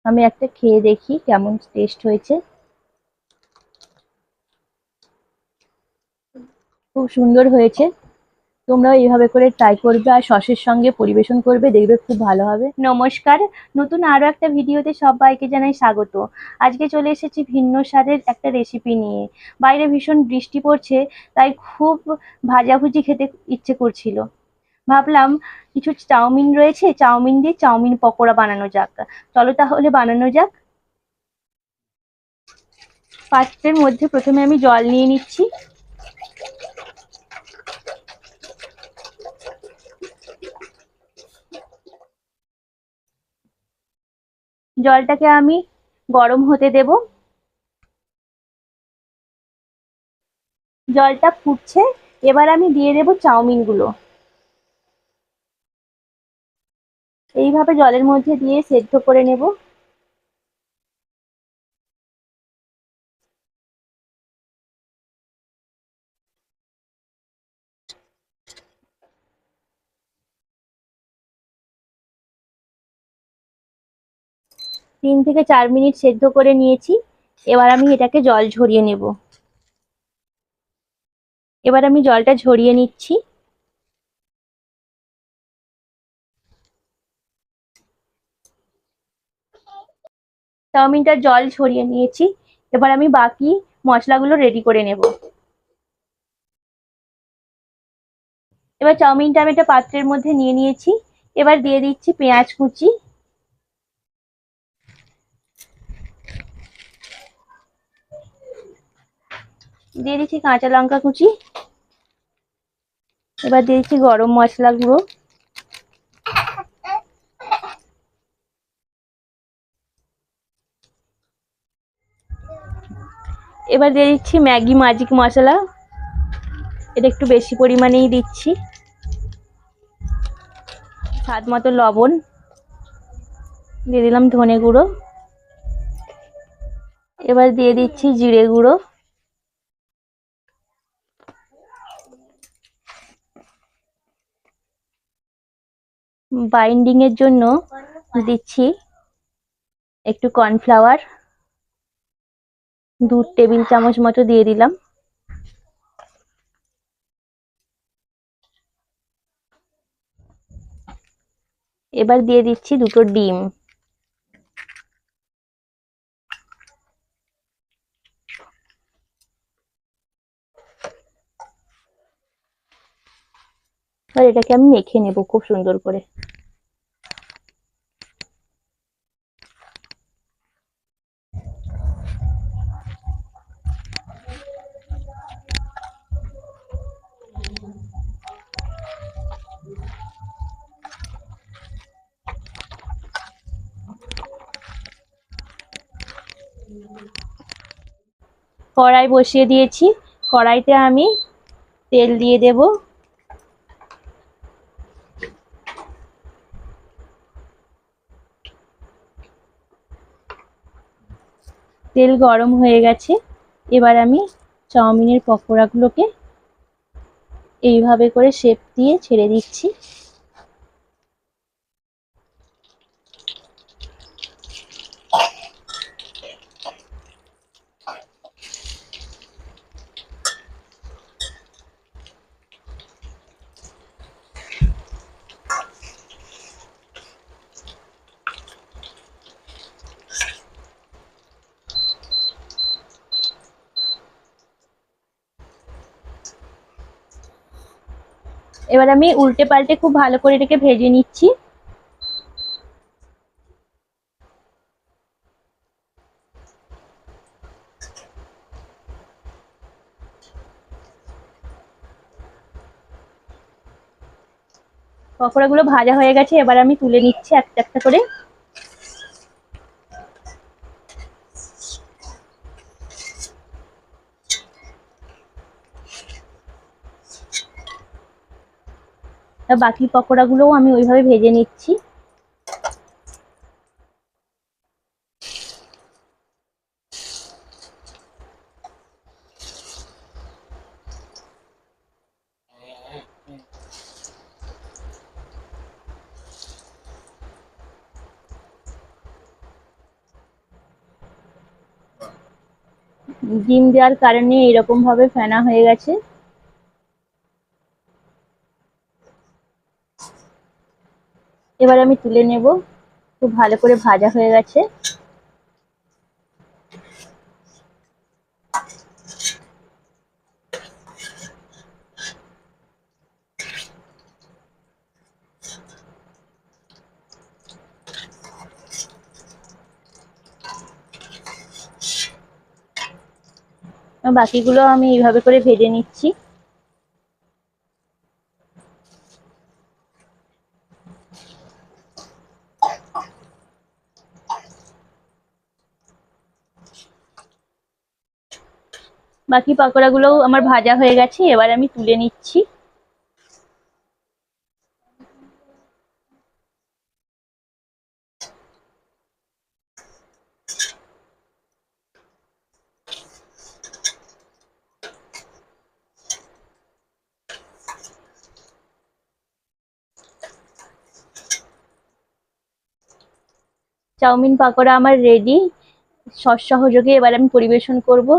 আমি একটা খেয়ে দেখি কেমন টেস্ট হয়েছে। খুব সুন্দর হয়েছে। তোমরাও এইভাবে করে ট্রাই করবে আর সসের সঙ্গে পরিবেশন করবে, দেখবে খুব ভালো হবে। নমস্কার, নতুন আরো একটা ভিডিওতে সবাইকে জানাই স্বাগত। আজকে চলে এসেছি ভিন্ন স্বাদের একটা রেসিপি নিয়ে। বাইরে ভীষণ বৃষ্টি পড়ছে, তাই খুব ভাজাভুজি খেতে ইচ্ছে করছিল। ভাবলাম কিছু চাউমিন রয়েছে, চাউমিন দিয়ে চাউমিন পকোড়া বানানো যাক। চলো তাহলে বানানো যাক। পাত্রের মধ্যে প্রথমে আমি জল নিয়ে নিচ্ছি। জলটাকে আমি গরম হতে দেব। জলটা ফুটছে, এবার আমি দিয়ে দেব চাউমিন গুলো। এইভাবে জলের মধ্যে দিয়ে সেদ্ধ করে নেব। 3 থেকে 4 মিনিট সেদ্ধ করে নিয়েছি। এবার আমি এটাকে জল ঝরিয়ে নেব। এবার আমি জলটা ঝরিয়ে নিচ্ছি। চাউমিনটার জল ঝরিয়ে নিয়েছি। এবার আমি বাকি মশলাগুলো রেডি করে নেব। এবার চাউমিনটা আমি একটা পাত্রের মধ্যে নিয়ে নিয়েছি। এবার দিয়ে দিচ্ছি পেঁয়াজ কুচি, দিয়ে দিচ্ছি কাঁচা লঙ্কা কুচি, এবার দিয়ে দিচ্ছি গরম মশলা গুঁড়ো, এবার দিয়ে দিচ্ছি ম্যাগি ম্যাজিক মশলা, এটা একটু বেশি পরিমাণেই দিচ্ছি, স্বাদ মতো লবণ, দিয়ে দিলাম ধনে গুঁড়ো, এবার দিয়ে দিচ্ছি জিরে গুঁড়ো, বাইন্ডিং এর জন্য দিচ্ছি একটু কর্নফ্লাওয়ার, 2 টেবিল চামচ মতো দিয়ে দিলাম। এবার দিয়ে দিচ্ছি 2টো ডিম। আর এটাকে আমি মেখে নেব খুব সুন্দর করে। কড়াই বসিয়ে দিয়েছি। কড়াইতে আমি তেল দিয়ে দেব। তেল গরম হয়ে গেছে। এবার আমি চাউমিনের পকোড়াগুলোকে এইভাবে করে শেপ দিয়ে ছেড়ে দিচ্ছি। এবার আমি উল্টে পাল্টে খুব ভালো করে এটাকে ভেজে নিচ্ছি। পকোড়াগুলো ভাজা হয়ে গেছে, এবার আমি তুলে নিচ্ছি একটা একটা করে। বাকি পকোড়াগুলোও আমি ওইভাবে ভেজে নিচ্ছি। ডিম দেওয়ার কারণে এরকম ভাবে ফেনা হয়ে গেছে। এবার আমি তুলে নেব। খুব ভালো করে ভাজা হয়ে গেছে। বাকিগুলো আমি এইভাবে করে ভেজে নিচ্ছি। বাকি পাকোড়াগুলোও আমার ভাজা হয়ে গেছে, এবার আমি তুলে নিচ্ছি। চাউমিন পাকোড়া আমার রেডি। সস সহযোগে এবার আমি পরিবেশন করব।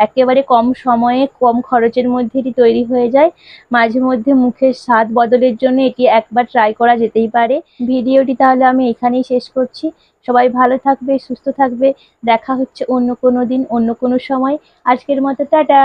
একেবারে কম সময়ে কম খরচের মধ্যে এটি তৈরি হয়ে যায়। মাঝে মধ্যে মুখের স্বাদ বদলের জন্য এটি একবার ট্রাই করা যেতেই পারে। ভিডিওটি তাহলে আমি এখানেই শেষ করছি। সবাই ভালো থাকবে, সুস্থ থাকবে। দেখা হচ্ছে অন্য কোনো দিন, অন্য কোনো সময়। আজকের মতো টাটা।